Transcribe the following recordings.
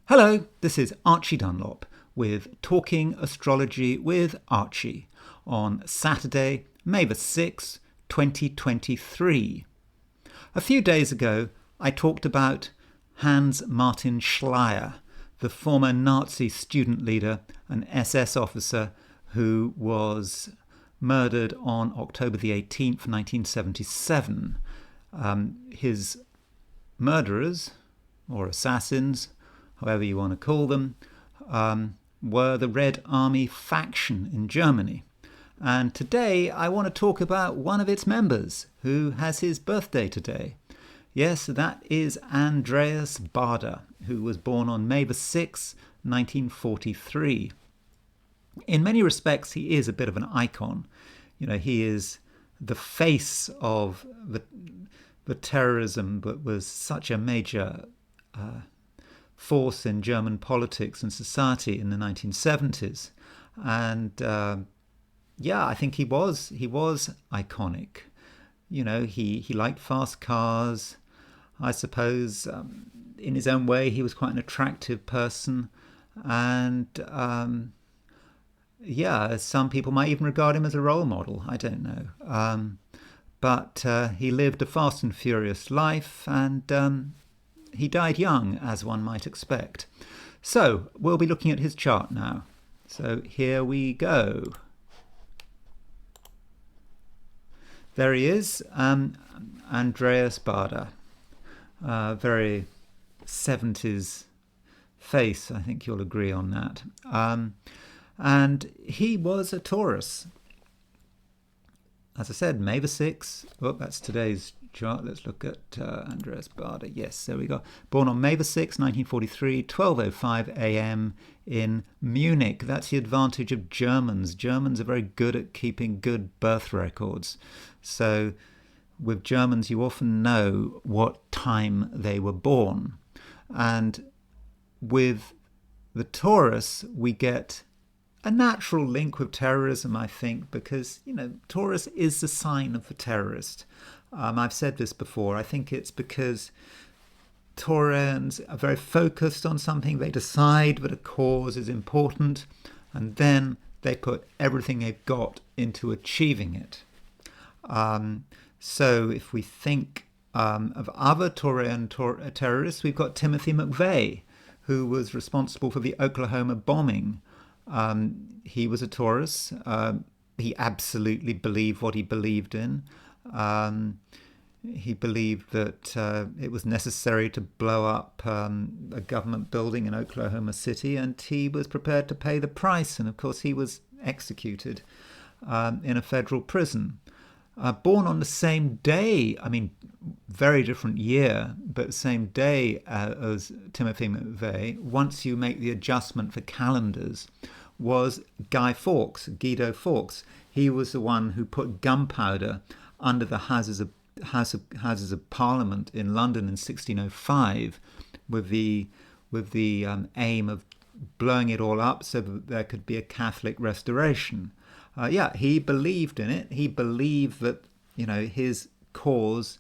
Hello, this is Archie Dunlop with Talking Astrology with Archie on Saturday, May the 6th, 2023. A few days ago, I talked about Hans Martin Schleyer, the former Nazi student leader and SS officer who was murdered on October the 18th, 1977. His murderers, or assassins, however you want to call them, were the Red Army faction in Germany. And today I want to talk about one of its members who has his birthday today. Yes, that is Andreas Baader, who was born on May the 6th, 1943. In many respects, he is a bit of an icon. You know, he is the face of the terrorism that was such a major force in German politics and society in the 1970s. And I think he was iconic. You know, he liked fast cars. I suppose in his own way he was quite an attractive person. And some people might even regard him as a role model. I don't know. But he lived a fast and furious life, and he died young, as one might expect. So we'll be looking at his chart now. So here we go. There he is, Andreas Baader. Very 70s face, I think you'll agree on that. And he was a Taurus. As I said, May the 6th. Oh, that's today's chart. Let's look at Andreas Baader. Yes, there we go. Born on May the 6th, 1943, 12:05 a.m. in Munich. That's the advantage of Germans. Germans are very good at keeping good birth records. So with Germans, you often know what time they were born. And with the Taurus, we get a natural link with terrorism, I think, because, you know, Taurus is the sign of the terrorist. I've said this before. I think it's because Taurans are very focused on something. They decide that a cause is important, and then they put everything they've got into achieving it. So if we think of other Taurian terrorists, we've got Timothy McVeigh, who was responsible for the Oklahoma bombing. He was a Taurus. He absolutely believed what he believed in. He believed that it was necessary to blow up a government building in Oklahoma City, and he was prepared to pay the price. And of course, he was executed in a federal prison. Born on the same day, I mean, very different year, but same day as Timothy McVeigh, once you make the adjustment for calendars, was Guido Fawkes. He was the one who put gunpowder under the Houses of Parliament in London in 1605 with the aim of blowing it all up so that there could be a Catholic restoration. He believed in it. He believed that, you know, his cause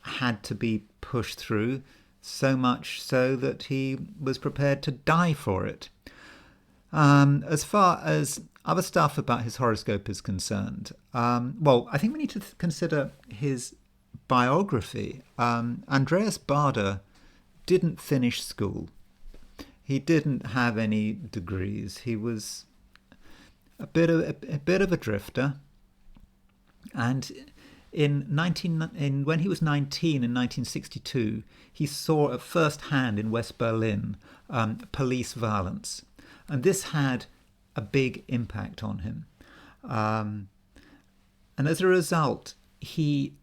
had to be pushed through, so much so that he was prepared to die for it. As far as other stuff about his horoscope is concerned, I think we need to consider his biography. Andreas Baader didn't finish school. He didn't have any degrees. He was a bit of a drifter, and when he was 19 in 1962, he saw at first hand in West Berlin police violence, and this had a big impact on him. And as a result, he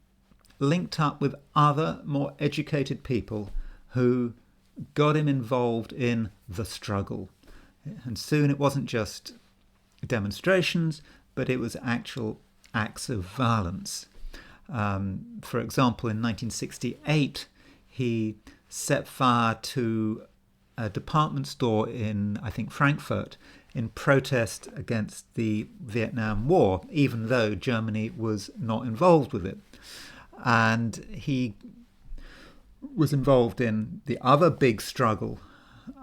linked up with other more educated people who got him involved in the struggle, and soon it wasn't just demonstrations, but it was actual acts of violence. For example, in 1968, he set fire to a department store in, I think, Frankfurt, in protest against the Vietnam War, even though Germany was not involved with it. And he was involved in the other big struggle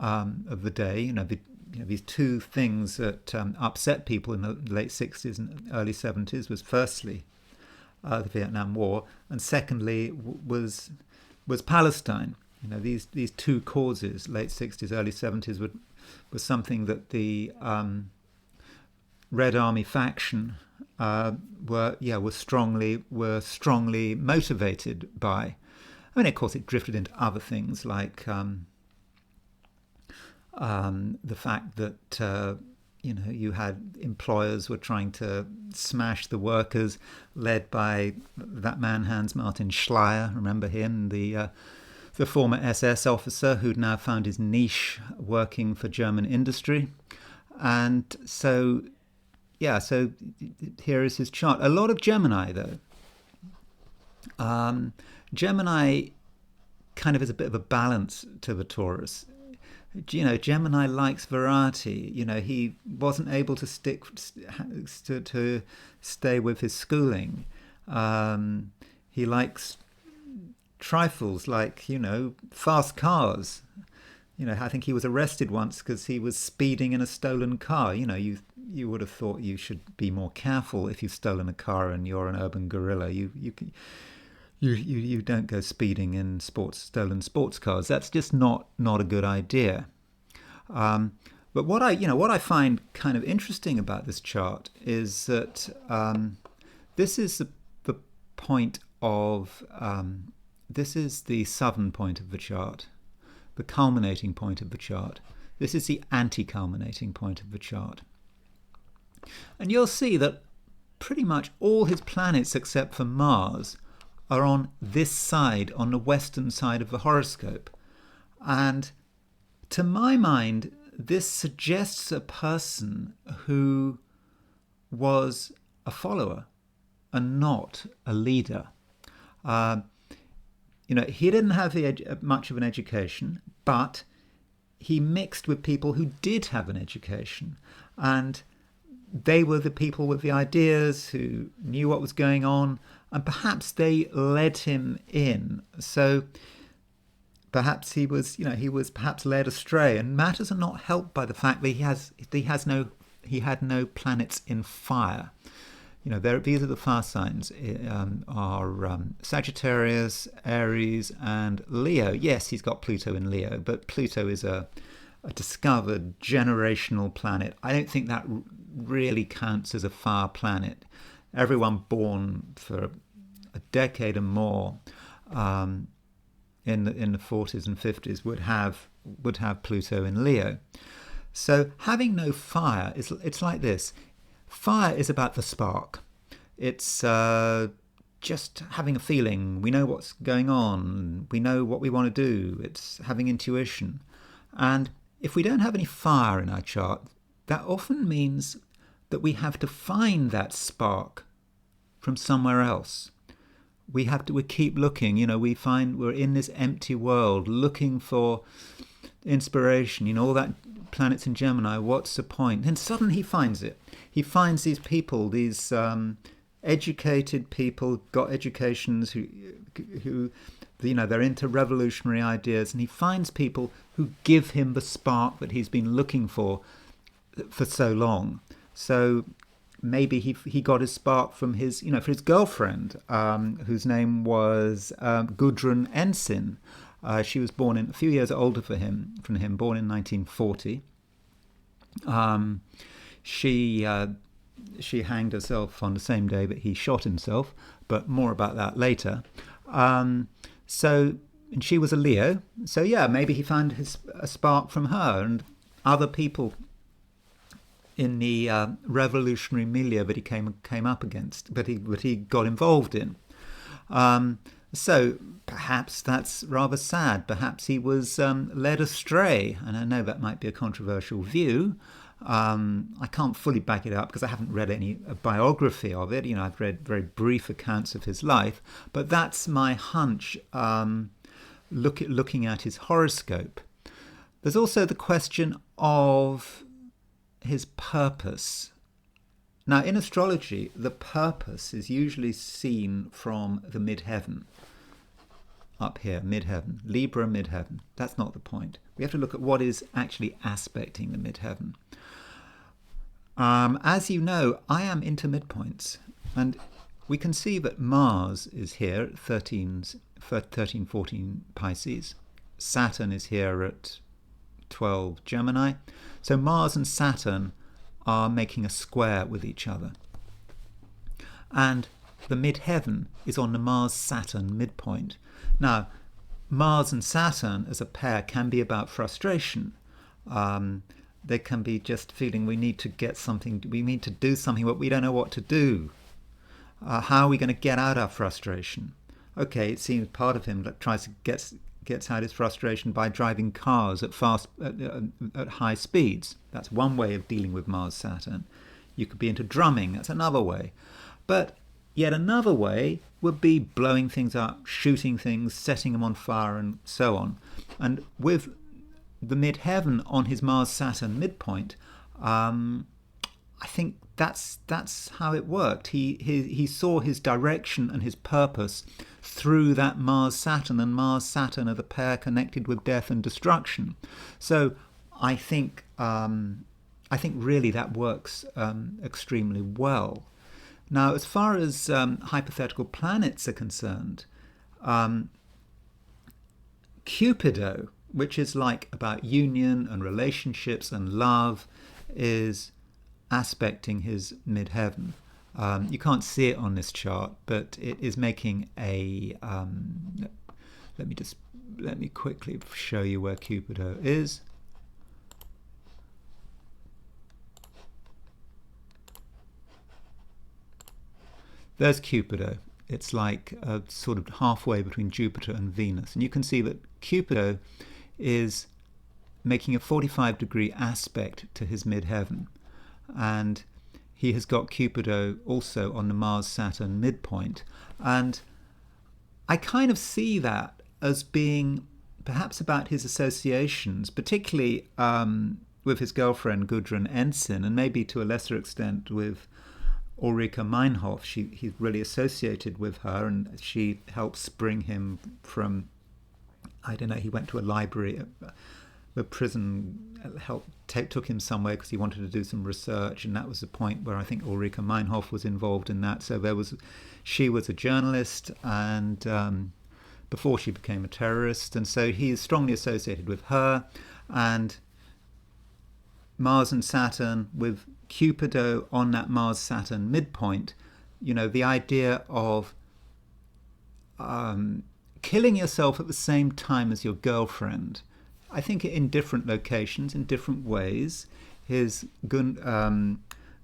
of the day. These two things that upset people in the late 60s and early 70s was firstly the Vietnam War, and secondly was Palestine. These two causes, late 60s, early 70s, was something that the Red Army faction were strongly motivated by. I mean, of course, it drifted into other things like the fact that you had employers were trying to smash the workers, led by that man Hans-Martin Schleyer. Remember him, the former SS officer who'd now found his niche working for German industry. And so here is his chart. A lot of Gemini, though. Gemini kind of is a bit of a balance to the Taurus. Gemini likes variety. He wasn't able to to stay with his schooling. He likes trifles like, fast cars. I think he was arrested once because he was speeding in a stolen car. You would have thought you should be more careful if you've stolen a car and you're an urban guerrilla. You don't go speeding in stolen sports cars. That's just not a good idea. But what I find kind of interesting about this chart is that this is the point of this is the southern point of the chart, the culminating point of the chart. This is the anti-culminating point of the chart. And you'll see that pretty much all his planets except for Mars are on this side, on the western side of the horoscope. And to my mind, this suggests a person who was a follower and not a leader. He didn't have much of an education, but he mixed with people who did have an education. And they were the people with the ideas, who knew what was going on, and perhaps they led him in. So perhaps he was perhaps led astray. And matters are not helped by the fact that he had no planets in fire. These are the fire signs are Sagittarius, Aries, and Leo. Yes, he's got Pluto in Leo, but Pluto is a discovered generational planet. I don't think that really counts as a fire planet. Everyone born for a decade and more in the 40s and 50s would have Pluto in Leo. So having no fire it's like this. Fire is about the spark. It's just having a feeling. We know what's going on. We know what we want to do. It's having intuition. And if we don't have any fire in our chart, that often means that we have to find that spark from somewhere else. We keep looking. We find we're in this empty world looking for inspiration. All that planets in Gemini, what's the point? And suddenly he finds it. He finds these people, these educated people, got educations, who they're into revolutionary ideas, and he finds people who give him the spark that he's been looking for so long. So maybe he got his spark from his girlfriend, whose name was Gudrun Ensign. She was born a few years older from him, born in 1940. She hanged herself on the same day that he shot himself, but more about that later. And she was a Leo. So maybe he found a spark from her and other people in the revolutionary milieu that he came up against, but he got involved in. So perhaps that's rather sad. Perhaps he was led astray. And I know that might be a controversial view. I can't fully back it up because I haven't read a biography of it. I've read very brief accounts of his life. But that's my hunch, looking at his horoscope. There's also the question of his purpose. Now, in astrology, the purpose is usually seen from the midheaven. Up here, midheaven, Libra midheaven. That's not the point. We have to look at what is actually aspecting the midheaven. As you know, I am into midpoints, and we can see that Mars is here at 13, 14 Pisces. Saturn is here at 12 Gemini. So Mars and Saturn are making a square with each other. And the midheaven is on the Mars-Saturn midpoint. Now, Mars and Saturn as a pair can be about frustration. They can be just feeling we need to get something, we need to do something, but we don't know what to do. How are we going to get out our frustration? Okay, it seems part of him that tries to gets out his frustration by driving cars at high speeds. That's one way of dealing with Mars-Saturn. You could be into drumming. That's another way. But yet another way would be blowing things up, shooting things, setting them on fire, and so on. And with the midheaven on his Mars-Saturn midpoint, I think that's how it worked. He saw his direction and his purpose through that Mars-Saturn, and Mars-Saturn are the pair connected with death and destruction. So I think really that works extremely well. Now, as far as hypothetical planets are concerned, Cupido, which is like about union and relationships and love, is aspecting his midheaven. You can't see it on this chart, but it is making a... let me quickly show you where Cupido is. There's Cupido. It's like sort of halfway between Jupiter and Venus. And you can see that Cupido is making a 45-degree aspect to his midheaven. And he has got Cupido also on the Mars-Saturn midpoint. And I kind of see that as being perhaps about his associations, particularly with his girlfriend Gudrun Ensign, and maybe to a lesser extent with Ulrike Meinhof. He's really associated with her, and she helped spring him from, I don't know, he went to a library, the prison took him somewhere because he wanted to do some research, and that was the point where I think Ulrike Meinhof was involved in that. So she was a journalist, and before she became a terrorist, and so he is strongly associated with her. And Mars and Saturn with Cupido on that Mars-Saturn midpoint, the idea of killing yourself at the same time as your girlfriend, I think in different locations, in different ways. His Gudrun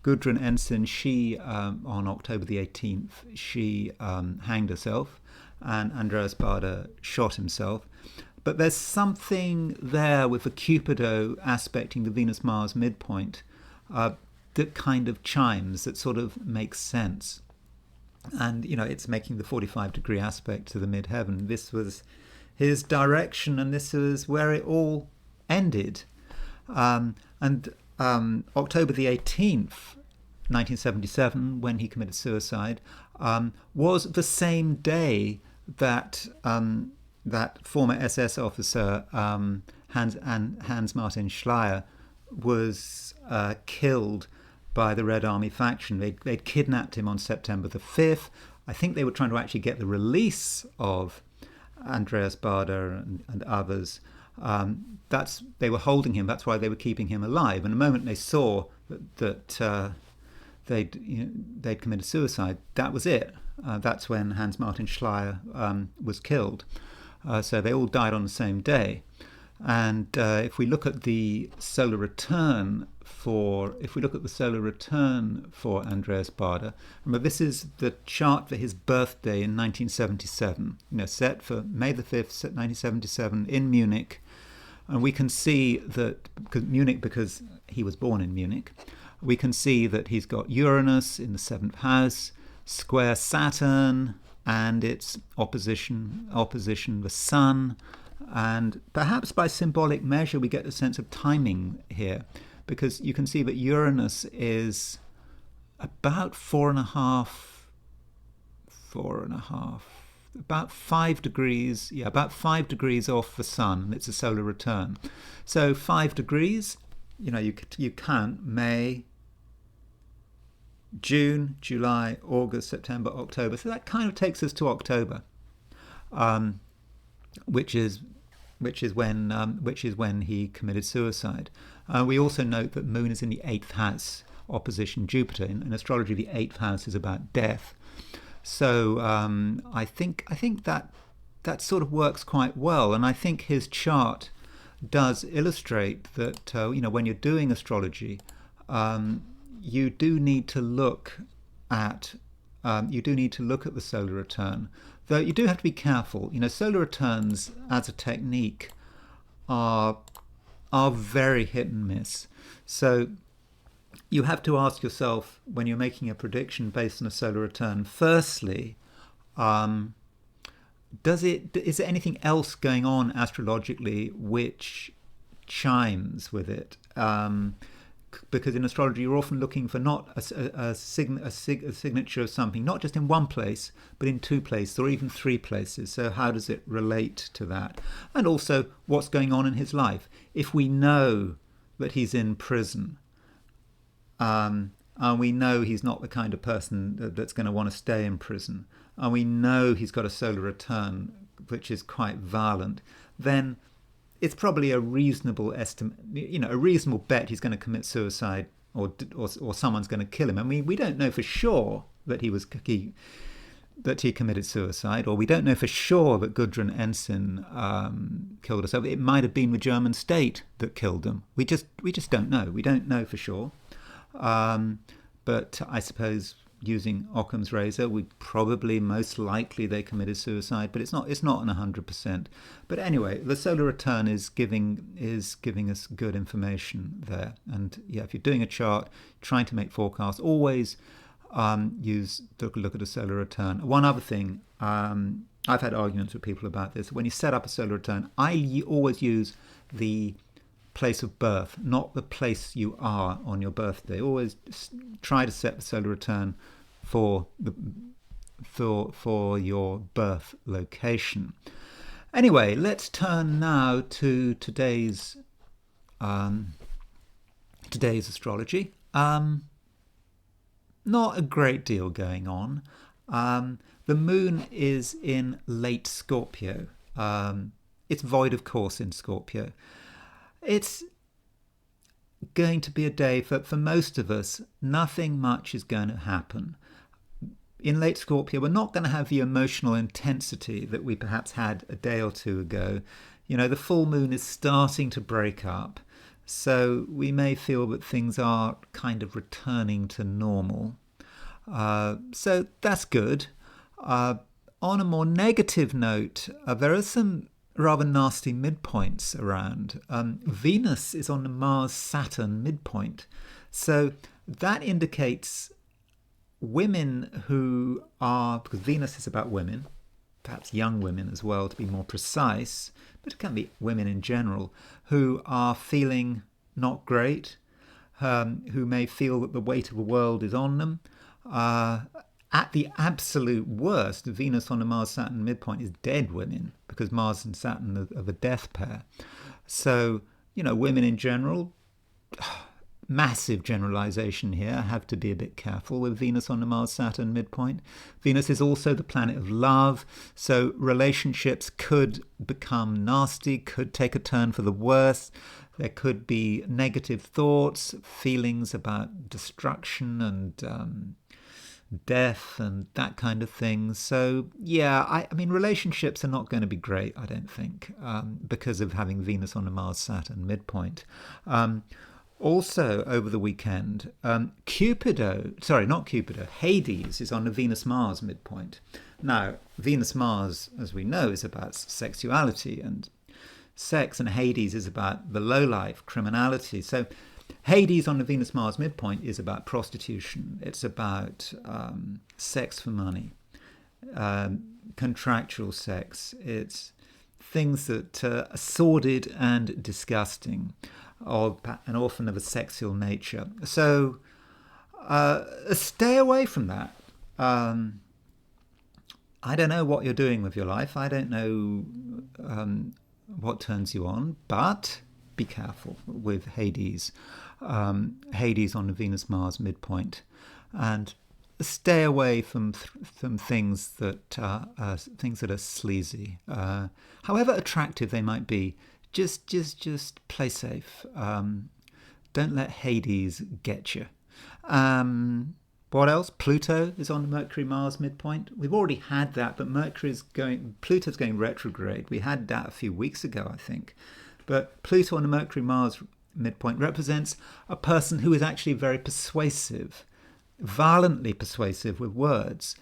Ensign, she, on October the 18th, she hanged herself, and Andreas Baader shot himself. But there's something there with the Cupido aspecting the Venus-Mars midpoint that kind of chimes, that sort of makes sense. And, it's making the 45-degree aspect to the midheaven. This was his direction, and this was where it all ended. And October the 18th, 1977, when he committed suicide, was the same day that that former SS officer Hans-Martin Schleyer was killed by the Red Army faction. They'd kidnapped him on September the 5th. I think they were trying to actually get the release of Andreas Baader and others. They were holding him. That's why they were keeping him alive. And the moment they saw that they'd committed suicide, that was it. That's when Hans-Martin Schleyer was killed. So they all died on the same day. And if we look at the solar return for Andreas Baader, remember this is the chart for his birthday in 1977. Set for May the 5th, 1977 in Munich, and we can see that because he was born in Munich, we can see that he's got Uranus in the 7th house, square Saturn, and its opposition the Sun. And perhaps by symbolic measure we get a sense of timing here, because you can see that Uranus is about 4.5 about 5 degrees, about 5 degrees off the sun, and it's a solar return. So 5 degrees, you count May, June, July, August, September, October. So that kind of takes us to October, um, which is when he committed suicide. We also note that Moon is in the eighth house, opposition Jupiter. In astrology, the eighth house is about death. So I think that sort of works quite well, and I think his chart does illustrate that when you're doing astrology, you do need to look at the solar return. Though you do have to be careful. Solar returns as a technique are very hit and miss. So you have to ask yourself, when you're making a prediction based on a solar return, firstly, is there anything else going on astrologically which chimes with it? Because in astrology, you're often looking for not a signature of something, not just in one place, but in two places or even three places. So how does it relate to that? And also, what's going on in his life? If we know that he's in prison, and we know he's not the kind of person that's going to want to stay in prison, and we know he's got a solar return which is quite violent, then it's probably a reasonable estimate, a reasonable bet he's going to commit suicide, or someone's going to kill him. I mean, we don't know for sure that he committed suicide, or we don't know for sure that Gudrun Ensign killed herself. It might have been the German state that killed them. We just don't know. We don't know for sure. But I suppose, using Occam's razor, most likely they committed suicide, but it's not 100%. But anyway, the solar return is giving us good information there. And if you're doing a chart, trying to make forecasts, always look at a solar return. One other thing, I've had arguments with people about this. When you set up a solar return, I always use the place of birth, not the place you are on your birthday. Always try to set the solar return for your birth location. Anyway, let's turn now to today's astrology. Not a great deal going on. The moon is in late Scorpio. It's void of course in Scorpio. It's going to be a day for most of us, nothing much is going to happen. In late Scorpio, we're not going to have the emotional intensity that we perhaps had a day or two ago. The full moon is starting to break up, so we may feel that things are kind of returning to normal. So that's good. On a more negative note, there are some rather nasty midpoints around. Venus is on the Mars-Saturn midpoint. So that indicates women who are, because Venus is about women, perhaps young women as well to be more precise, but it can be women in general, who are feeling not great, who may feel that the weight of the world is on them. At the absolute worst, Venus on the Mars-Saturn midpoint is dead women, because Mars and Saturn are the death pair. So, women in general, massive generalization here, have to be a bit careful with Venus on the Mars-Saturn midpoint. Venus is also the planet of love, so relationships could become nasty, could take a turn for the worse. There could be negative thoughts, feelings about destruction and death and that kind of thing. So I mean, relationships are not going to be great, I don't think, because of having Venus on the Mars-Saturn midpoint. Also, over the weekend, Hades is on the Venus-Mars midpoint. Now, Venus-Mars, as we know, is about sexuality and sex, and Hades is about the low-life, criminality. So Hades on the Venus-Mars midpoint is about prostitution. It's about sex for money, contractual sex. It's things that are sordid and disgusting, and often of a sexual nature. So stay away from that. I don't know what you're doing with your life. I don't know what turns you on, but be careful with Hades. Hades on the Venus-Mars midpoint, and stay away from things that are sleazy, however attractive they might be. Just play safe. Don't let Hades get you. What else? Pluto is on the Mercury-Mars midpoint. We've already had that, but Pluto's going retrograde. We had that a few weeks ago, I think. But Pluto on the Mercury-Mars midpoint represents a person who is actually very persuasive, violently persuasive with words.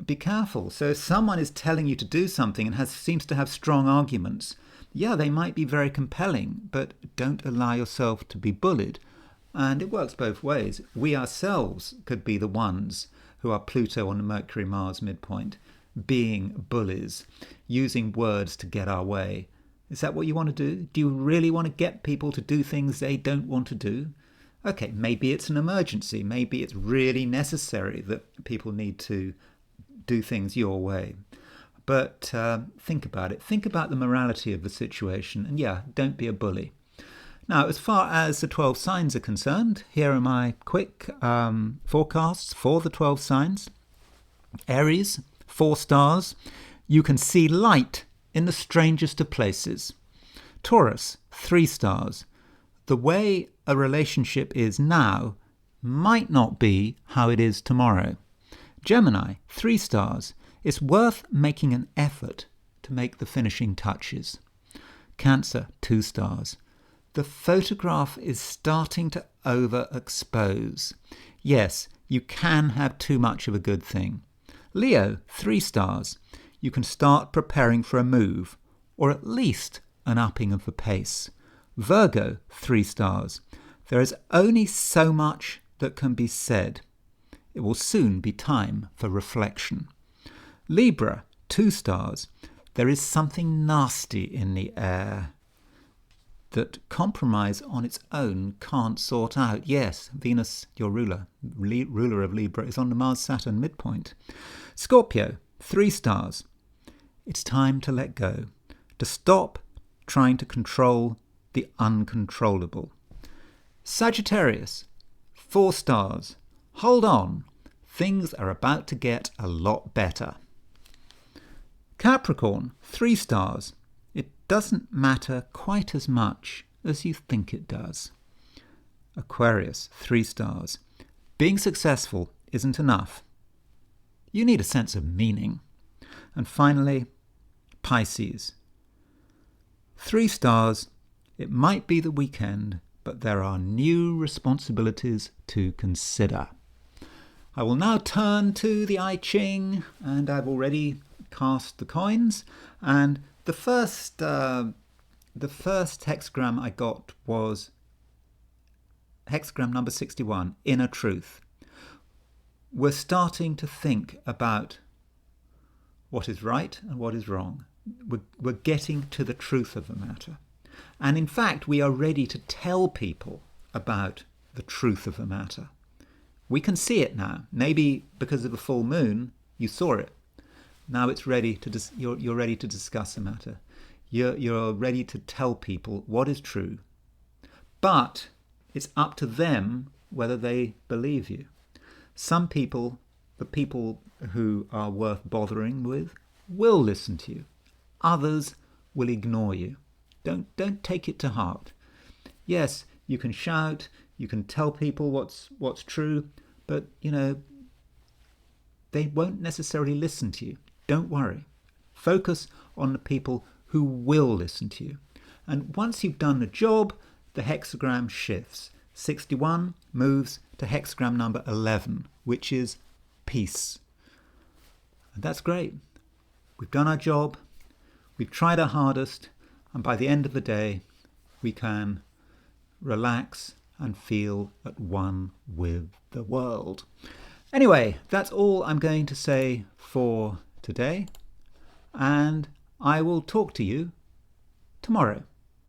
Be careful. So if someone is telling you to do something and seems to have strong arguments, yeah, they might be very compelling, but don't allow yourself to be bullied. And it works both ways. We ourselves could be the ones who are Pluto on the Mercury-Mars midpoint, being bullies, using words to get our way. Is that what you want to do? Do you really want to get people to do things they don't want to do? Okay, maybe it's an emergency. Maybe it's really necessary that people need to do things your way. But think about it. Think about the morality of the situation. And yeah, don't be a bully. Now, as far as the 12 signs are concerned, here are my quick forecasts for the 12 signs. Aries, 4 stars. You can see light in the strangest of places. Taurus, 3 stars. The way a relationship is now might not be how it is tomorrow. Gemini, 3 stars. It's worth making an effort to make the finishing touches. Cancer, 2 stars. The photograph is starting to overexpose. Yes, you can have too much of a good thing. Leo, 3 stars. You can start preparing for a move, or at least an upping of the pace. Virgo, 3 stars. There is only so much that can be said. It will soon be time for reflection. Libra, 2 stars. There is something nasty in the air that compromise on its own can't sort out. Yes, Venus, your ruler of Libra, is on the Mars-Saturn midpoint. Scorpio, 3 stars. It's time to let go, to stop trying to control the uncontrollable. Sagittarius, 4 stars. Hold on, things are about to get a lot better. Capricorn, 3 stars. It doesn't matter quite as much as you think it does. Aquarius, 3 stars. Being successful isn't enough. You need a sense of meaning. And finally, Pisces, 3 stars. It might be the weekend, but there are new responsibilities to consider. I will now turn to the I Ching, and I've already cast the coins, and the first hexagram I got was hexagram number 61, Inner Truth. We're starting to think about what is right and what is wrong. We're getting to the truth of the matter. And in fact, we are ready to tell people about the truth of the matter. We can see it now. Maybe because of the full moon, you saw it. Now it's ready to you're ready to discuss the matter. You're ready to tell people what is true. But it's up to them whether they believe you. Some people, the people who are worth bothering with, will listen to you. Others will ignore you. Don't take it to heart. Yes, you can shout, you can tell people what's true, but they won't necessarily listen to you. Don't worry. Focus on the people who will listen to you. And once you've done the job, the hexagram shifts. 61 moves to hexagram number 11, which is peace. And that's great. We've done our job. We've tried our hardest. And by the end of the day, we can relax and feel at one with the world. Anyway, that's all I'm going to say for today, and I will talk to you tomorrow.